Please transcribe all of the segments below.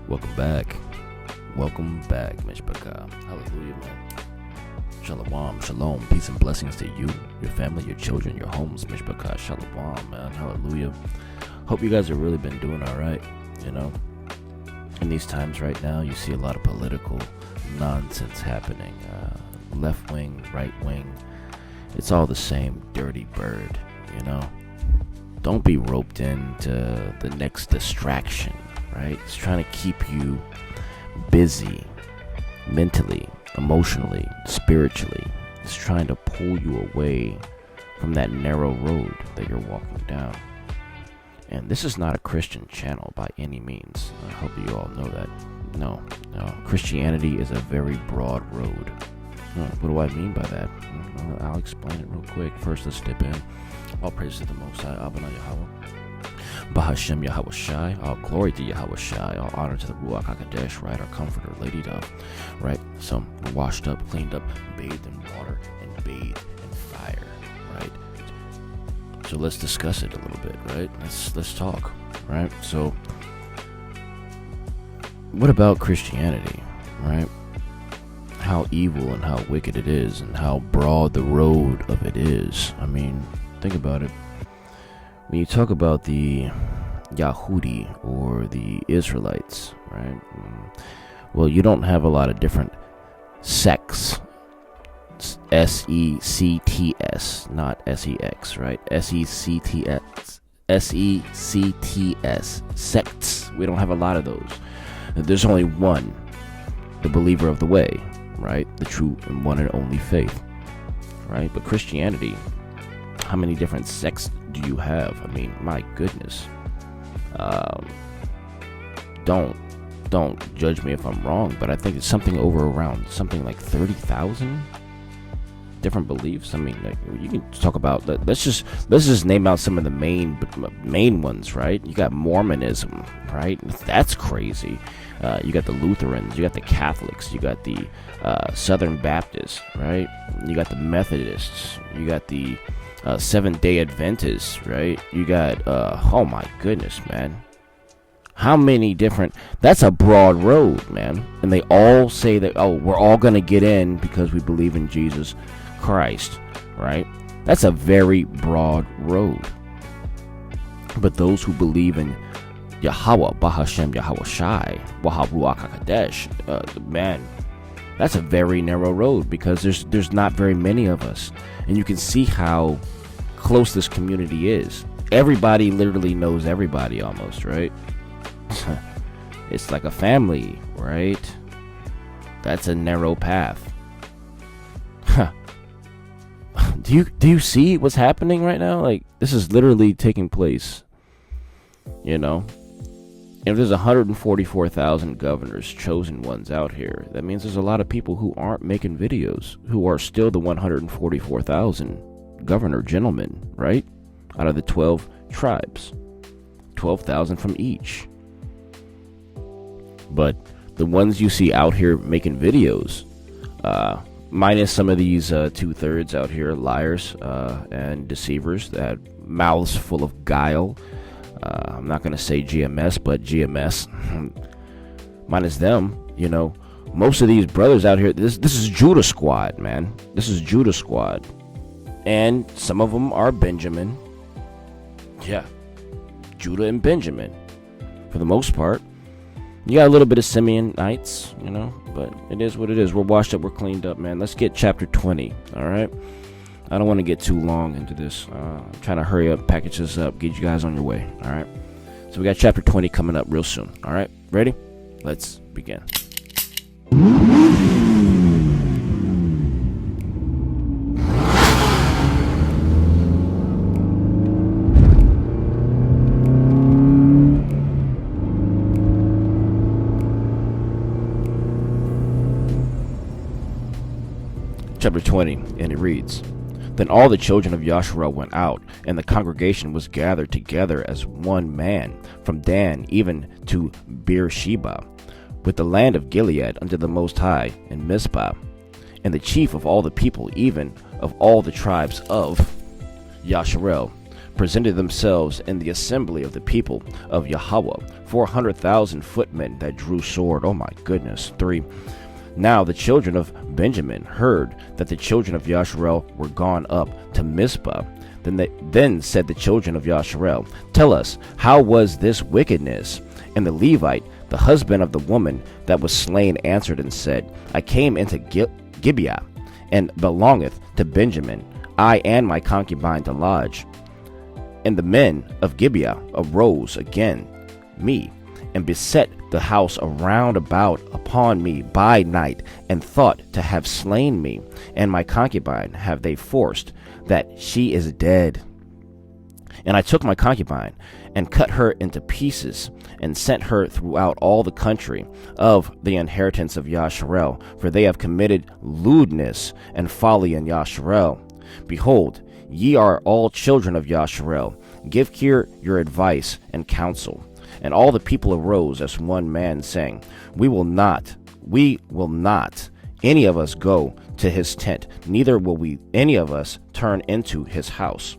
Welcome back. Welcome back, Mishpachah. Hallelujah, man. Shalom, shalom, peace and blessings to you, your family, your children, your homes. Mishpachah, shalom, man. Hallelujah. Hope you guys have really been doing all right, you know. In these times right now, you see a lot of political nonsense happening. Left wing, right wing. It's all the same dirty bird, you know. Don't be roped into the next distraction, right? It's trying to keep you busy mentally, emotionally, spiritually. It's trying to pull you away from that narrow road that you're walking down. And this is not a Christian channel by any means. I hope you all know that. No. Christianity is a very broad road. What do I mean by that? I'll explain it real quick. First, let's dip in. All praise to the Most High, Abba Yahweh. Bahashem Yahweh Shai. All glory to Yahweh Shai. All honor to the Ruach HaKodesh, right? Our comforter, Lady Dove, right? So we're washed up, cleaned up, bathed in water, and bathed in fire, right? So let's discuss it a little bit, right? Let's talk, right? So what about Christianity, right? How evil and how wicked it is, and how broad the road of it is. I mean, think about it. When you talk about the Yahudi or the Israelites, right? Well, you don't have a lot of different sects. S-E-C-T-S, not S-E-X, right? S-E-C-T-S. S-E-C-T-S. Sects. We don't have a lot of those. There's only one, the believer of the way, right? The true and one and only faith, right? But Christianity, how many different sects do you have? I mean, my goodness. Don't judge me if I'm wrong, but I think it's something around something like 30,000 different beliefs. I mean, like, you can talk about that. Let's just name out some of the main ones, right? You got Mormonism, right? That's crazy. You got the Lutherans, you got the Catholics, you got the Southern Baptists, right? You got the Methodists, you got the Seventh-day Adventists, right? You got oh my goodness, man, how many different? That's a broad road, man. And they all say that, oh, we're all gonna get in because we believe in Jesus Christ, right? That's a very broad road. But those who believe in Yahweh, Bahashem Yahweh Shai, Wahab Ruach HaKodesh, man, that's a very narrow road, because there's not very many of us. And you can see how close this community is. Everybody literally knows everybody almost, right? It's like a family, right? That's a narrow path. Do you see what's happening right now? Like, this is literally taking place, you know? If there's 144,000 governors, chosen ones out here, that means there's a lot of people who aren't making videos, who are still the 144,000 governor gentlemen, right? Out of the 12 tribes. 12,000 from each. But the ones you see out here making videos, minus some of these 2/3 out here, liars and deceivers that have mouths full of guile. I'm not going to say GMS, but GMS. Minus them, you know, most of these brothers out here, this is Judah Squad, man. This is Judah Squad. And some of them are Benjamin. Yeah. Judah and Benjamin. For the most part. You got a little bit of Simeonites, you know, but it is what it is. We're washed up, we're cleaned up, man. Let's get chapter 20, all right? I don't want to get too long into this. I'm trying to hurry up, package this up, get you guys on your way, all right? So we got chapter 20 coming up real soon, all right? Ready? Let's begin. Chapter 20, and it reads, Then all the children of Yasharel went out, and the congregation was gathered together as one man, from Dan even to Beersheba, with the land of Gilead unto the Most High, and Mizpah. And the chief of all the people, even of all the tribes of Yasharel, presented themselves in the assembly of the people of Yahweh, 400,000 footmen that drew sword. Oh my goodness. 3. Now the children of Benjamin heard that the children of Yasharel were gone up to Mizpah. Then said the children of Yasharel, Tell us, how was this wickedness? And the Levite, the husband of the woman that was slain, answered and said, I came into Gibeah, and belongeth to Benjamin, I and my concubine to lodge. And the men of Gibeah arose again me, and beset the house around about upon me by night, and thought to have slain me, and my concubine have they forced, that she is dead. And I took my concubine, and cut her into pieces, and sent her throughout all the country of the inheritance of Yasharel, for they have committed lewdness and folly in Yasharel. Behold, ye are all children of Yasharel. Give here your advice and counsel. And all the people arose as one man, saying, We will not, any of us go to his tent, neither will we any of us turn into his house.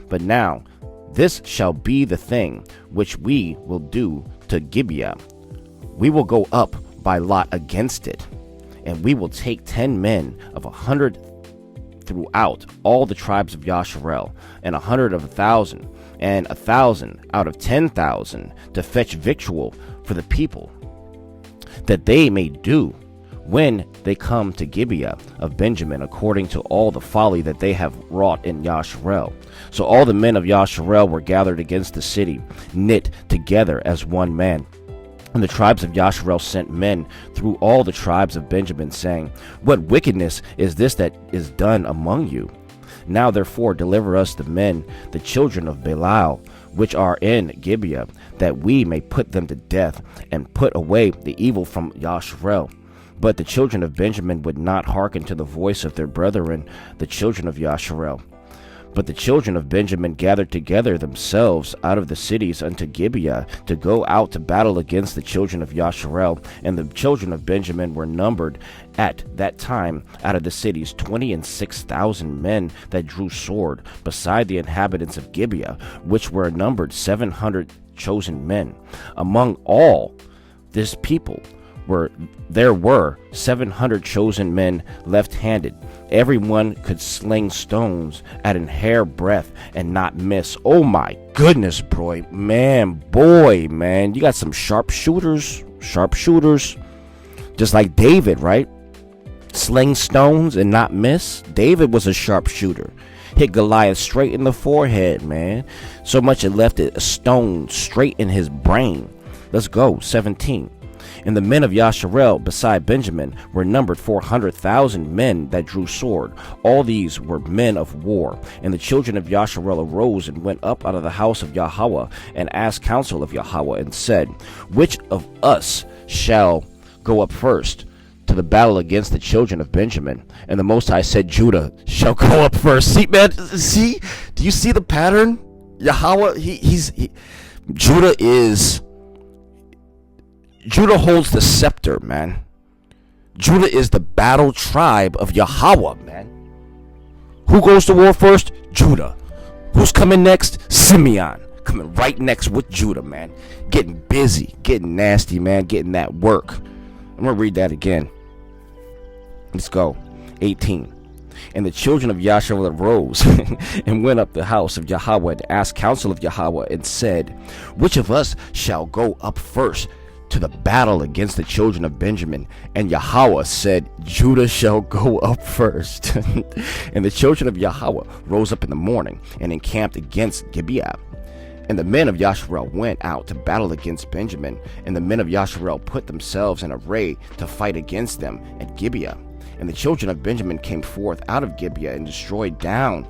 But now this shall be the thing which we will do to Gibeah. We will go up by lot against it, and we will take 10 men of 100 throughout all the tribes of Yasharel, and 100 of 1,000, and 1,000 out of 10,000 to fetch victual for the people, that they may do when they come to Gibeah of Benjamin, according to all the folly that they have wrought in Yasharel. So all the men of Yasharel were gathered against the city, knit together as one man. And the tribes of Yasharel sent men through all the tribes of Benjamin, saying, What wickedness is this that is done among you? Now therefore deliver us the men, the children of Belial, which are in Gibeah, that we may put them to death, and put away the evil from Yasharel. But the children of Benjamin would not hearken to the voice of their brethren, the children of Yasharel. But the children of Benjamin gathered together themselves out of the cities unto Gibeah, to go out to battle against the children of Yasharel. And the children of Benjamin were numbered at that time out of the cities 26,000 men that drew sword, beside the inhabitants of Gibeah, which were numbered 700 chosen men. Among all this people there were 700 chosen men left-handed. Everyone could sling stones at an hair breadth and not miss. Oh my goodness, boy, man. You got some sharpshooters, just like David, right? Sling stones and not miss. David was a sharpshooter. Hit Goliath straight in the forehead, man. So much it left a stone straight in his brain. Let's go. 17. And the men of Yasharel beside Benjamin were numbered 400,000 men that drew sword. All these were men of war. And the children of Yasharel arose and went up out of the house of Yahweh, and asked counsel of Yahweh, and said, Which of us shall go up first to the battle against the children of Benjamin? And the Most High said, Judah shall go up first. See, man, do you see the pattern? Yahweh, Judah holds the scepter, man. Judah is the battle tribe of Yahweh, man. Who goes to war first? Judah. Who's coming next? Simeon. Coming right next with Judah, man. Getting busy, getting nasty, man. Getting that work. I'm going to read that again. Let's go. 18. And the children of Yasharel arose and went up the house of Yahweh to ask counsel of Yahweh, and said, Which of us shall go up first to the battle against the children of Benjamin? And Yahweh said, Judah shall go up first. And the children of Yahweh rose up in the morning and encamped against Gibeah. And the men of Yasharel went out to battle against Benjamin. And the men of Yasharel put themselves in array to fight against them at Gibeah. And the children of Benjamin came forth out of Gibeah, and destroyed down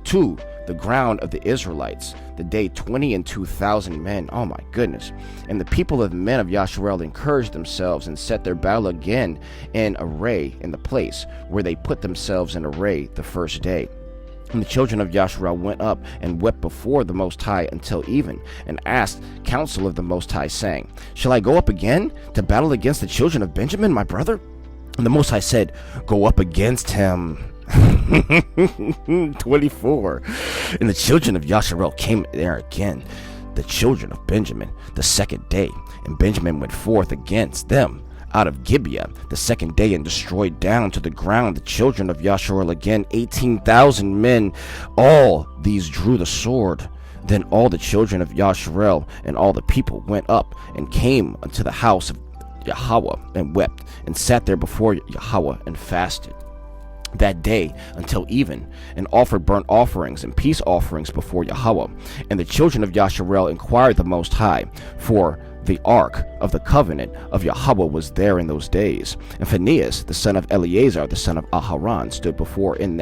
to the ground of the Israelites the day 22,000 men. Oh my goodness. And the people of the men of Yasharel encouraged themselves, and set their battle again in array in the place where they put themselves in array the first day. And the children of Yasharel went up and wept before the Most High until even, and asked counsel of the Most High, saying, Shall I go up again to battle against the children of Benjamin, my brother? And the Most High said, Go up against him. 24. And the children of Yasharel came there again, the children of Benjamin, the second day. And Benjamin went forth against them out of Gibeah the second day, and destroyed down to the ground the children of Yasharel again, 18,000 men. All these drew the sword. Then all the children of Yasharel and all the people went up and came unto the house of Yahweh, and wept, and sat there before Yahweh, and fasted that day until even, and offered burnt offerings and peace offerings before Yahweh. And the children of Yasharel inquired the Most High, for the ark of the covenant of Yahweh was there in those days. And Phinehas, the son of Eleazar, the son of Aharon, stood before in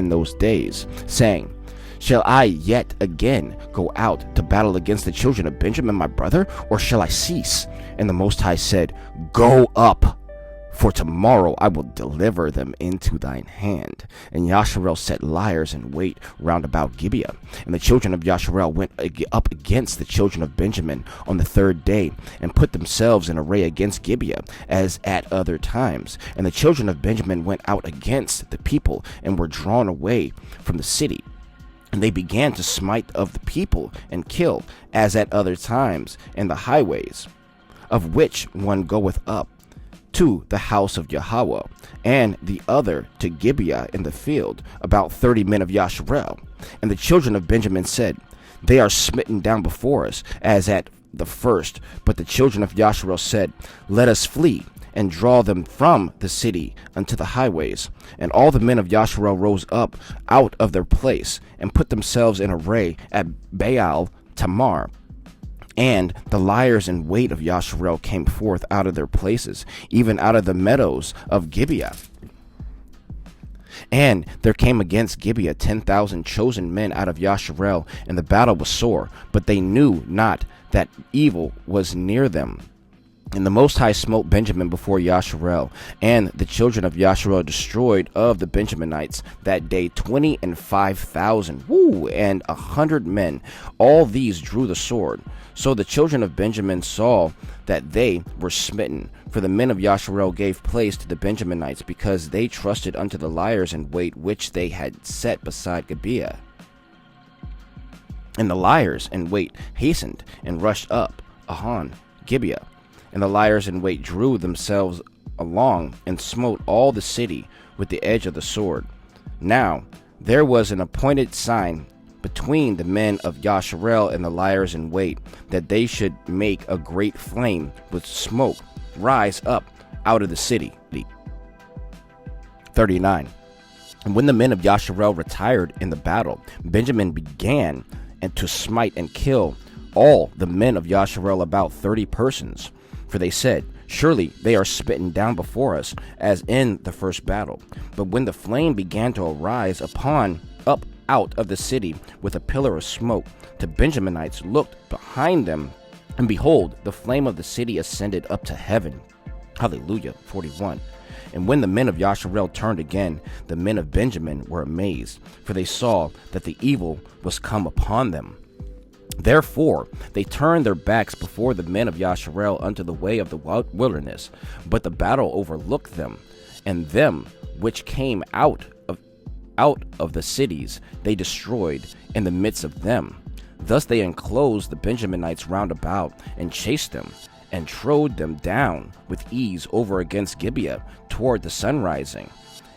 those days, saying, Shall I yet again go out to battle against the children of Benjamin my brother, or shall I cease? And the Most High said, Go up, for tomorrow I will deliver them into thine hand. And Yasharel set liers in wait round about Gibeah. And the children of Yasharel went up against the children of Benjamin on the third day, and put themselves in array against Gibeah, as at other times. And the children of Benjamin went out against the people, and were drawn away from the city. And they began to smite of the people, and kill, as at other times, in the highways, of which one goeth up to the house of Yahweh, and the other to Gibeah in the field, about 30 men of Yasharel. And the children of Benjamin said, They are smitten down before us, as at the first. But the children of Yasharel said, Let us flee, and draw them from the city unto the highways. And all the men of Yasharel rose up out of their place, and put themselves in array at Baal Tamar. And the liers in wait of Yasharel came forth out of their places, even out of the meadows of Gibeah. And there came against Gibeah 10,000 chosen men out of Yasharel, and the battle was sore, but they knew not that evil was near them. And the Most High smote Benjamin before Yasharel, and the children of Yasharel destroyed of the Benjaminites that day 25,000, and 100 men. All these drew the sword. So the children of Benjamin saw that they were smitten, for the men of Yasharel gave place to the Benjaminites, because they trusted unto the liers in wait which they had set beside Gibeah. And the liers in wait hastened and rushed up upon Gibeah. And the liers in wait drew themselves along, and smote all the city with the edge of the sword. Now there was an appointed sign between the men of Yasharel and the liers in wait, that they should make a great flame with smoke rise up out of the city. 39. And when the men of Yasharel retired in the battle, Benjamin began to smite and kill all the men of Yasharel, about 30 persons. For they said, Surely they are smitten down before us, as in the first battle. But when the flame began to arise up out of the city with a pillar of smoke, the Benjaminites looked behind them, and behold, the flame of the city ascended up to heaven. Hallelujah. 41. And when the men of Yasharel turned again, the men of Benjamin were amazed, for they saw that the evil was come upon them. Therefore they turned their backs before the men of Yasharel unto the way of the wilderness. But the battle overlooked them, and them which came out of the cities they destroyed in the midst of them. Thus they enclosed the Benjaminites round about, and chased them, and trode them down with ease over against Gibeah toward the sunrising.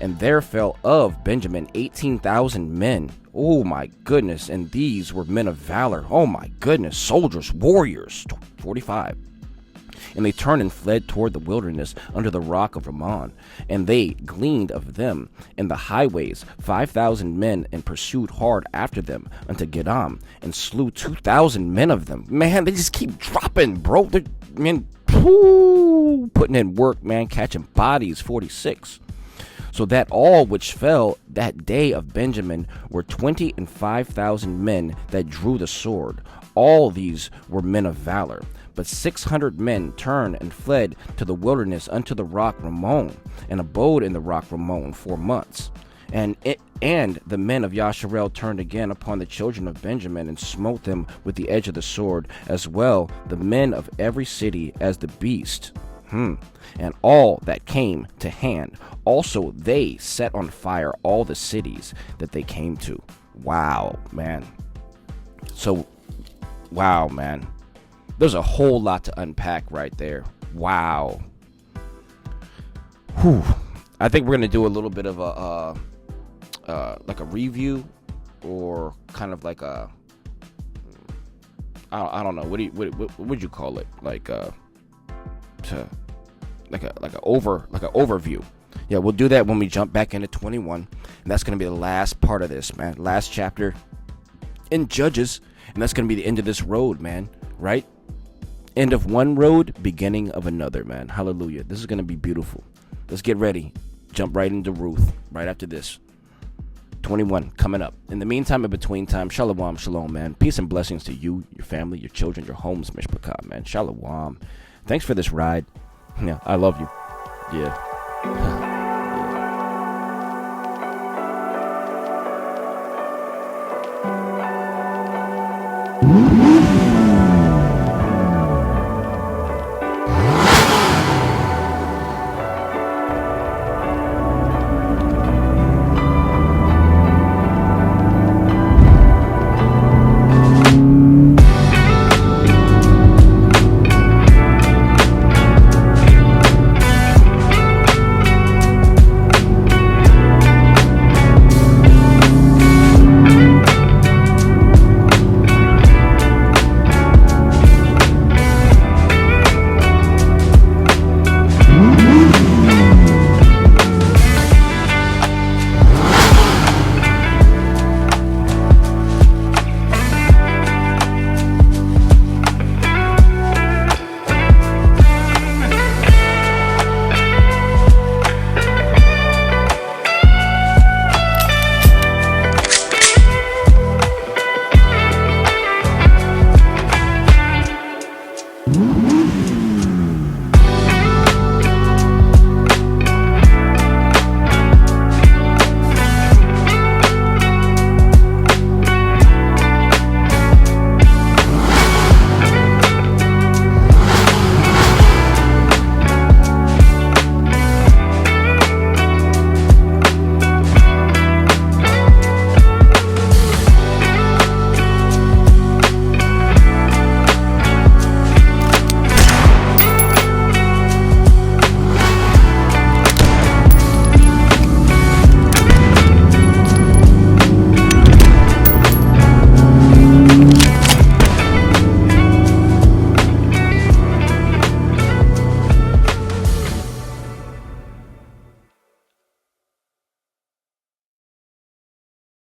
And there fell of Benjamin 18,000 men. Oh my goodness. And these were men of valor. Oh my goodness. Soldiers, warriors. 45. And they turned and fled toward the wilderness under the rock of Ramon. And they gleaned of them in the highways 5,000 men, and pursued hard after them unto Gedam, and slew 2,000 men of them. Man, they just keep dropping, bro. They're, man, putting in work, man, catching bodies. 46. So that all which fell that day of Benjamin were 25,000 men that drew the sword. All these were men of valor. But 600 men turned and fled to the wilderness unto the rock Ramon, and abode in the rock Ramon 4 months. And the men of Yasharel turned again upon the children of Benjamin, and smote them with the edge of the sword, as well the men of every city as the beast. And all that came to hand. Also, they set on fire all the cities that they came to. Wow, man. So, wow, man. There's a whole lot to unpack right there. Wow. Whew. I think we're going to do a little bit of like a review, or kind of like a, I don't know. What would you call it? Like an overview. Yeah, we'll do that when we jump back into 21, and that's going to be the last part of this, man. Last chapter in Judges, and that's going to be the end of this road, man. Right? End of one road, beginning of another, man. Hallelujah. This is going to be beautiful. Let's get ready. Jump right into Ruth right after this. 21 coming up. In the meantime, in between time, shalom, shalom, man. Peace and blessings to you, your family, your children, your homes, Mishpachah, man. Shalom. Thanks for this ride. Yeah, I love you. Yeah. Yeah.